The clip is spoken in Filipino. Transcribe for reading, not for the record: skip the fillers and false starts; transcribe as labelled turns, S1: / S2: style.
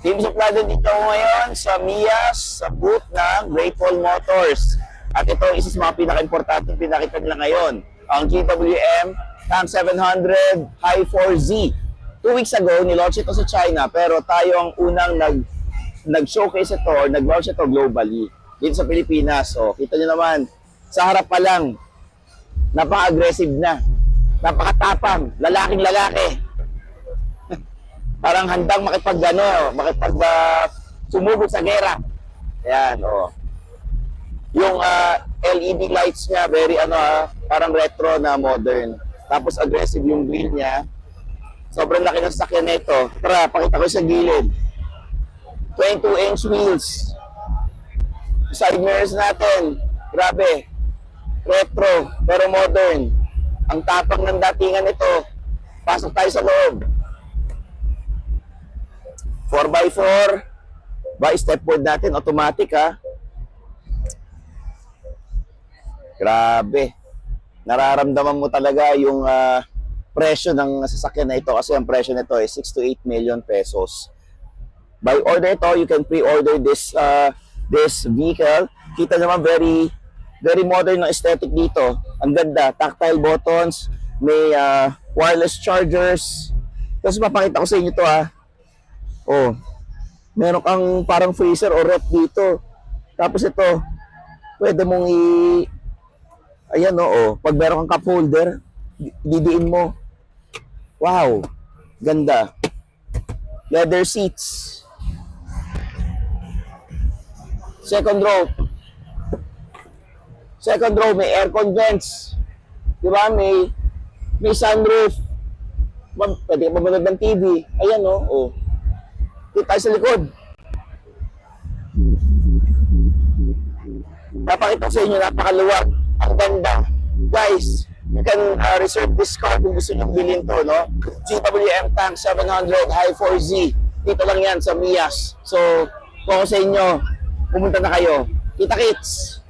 S1: Team Suplado dito ngayon sa Mias, sa booth ng Great Wall Motors. At ito isa sa mga pinaka-importante pinakita nila ngayon, ang GWM Tank 700 High 4Z. 2 weeks ago, nilaunch ito sa China, pero tayo ang unang nag-showcase ito or nag-launch ito globally dito sa Pilipinas. So, kita nyo naman, sa harap pa lang, napaka-aggressive na, napakatapang, lalaking lalaki. Parang handang sumubok sa gera. Ayan, oh. Yung LED lights niya, very parang retro na modern. Tapos aggressive yung wheel niya. Sobrang laki ng sasakyan nito. Tara, pakita ko sa gilid. 22-inch wheels. Side mirrors natin. Grabe. Retro, pero modern. Ang tapang ng datingan nito. Pasok tayo sa loob. 4x4 by stepboard natin, automatic ha. Grabe. Nararamdaman mo talaga yung presyo ng sasakyan na ito kasi ang presyo nito ay 6 to 8 million pesos. By order ito, you can pre-order this vehicle. Kita naman very modern na aesthetic dito. Ang ganda, tactile buttons, may wireless chargers. Tapos mapakita ko sa inyo to ha. Oh, meron kang parang freezer o ref dito. Tapos ito, pwede mong ayan oh, pag meron kang cup holder, didiin mo. Wow, ganda. Leather seats. Second row, may aircon vents. Di ba? May sunroof. Pwede ka manood ng TV. Ayan oh. Dito tayo sa likod. Napakita ko sa inyo, napakaluwag. Ang ganda. Guys, you can reserve this car kung gusto nyo bilhin to, no? GWM Tank 700 High 4Z. Dito lang yan sa Mias. So, kung ako sa inyo, pumunta na kayo. Kita-kits!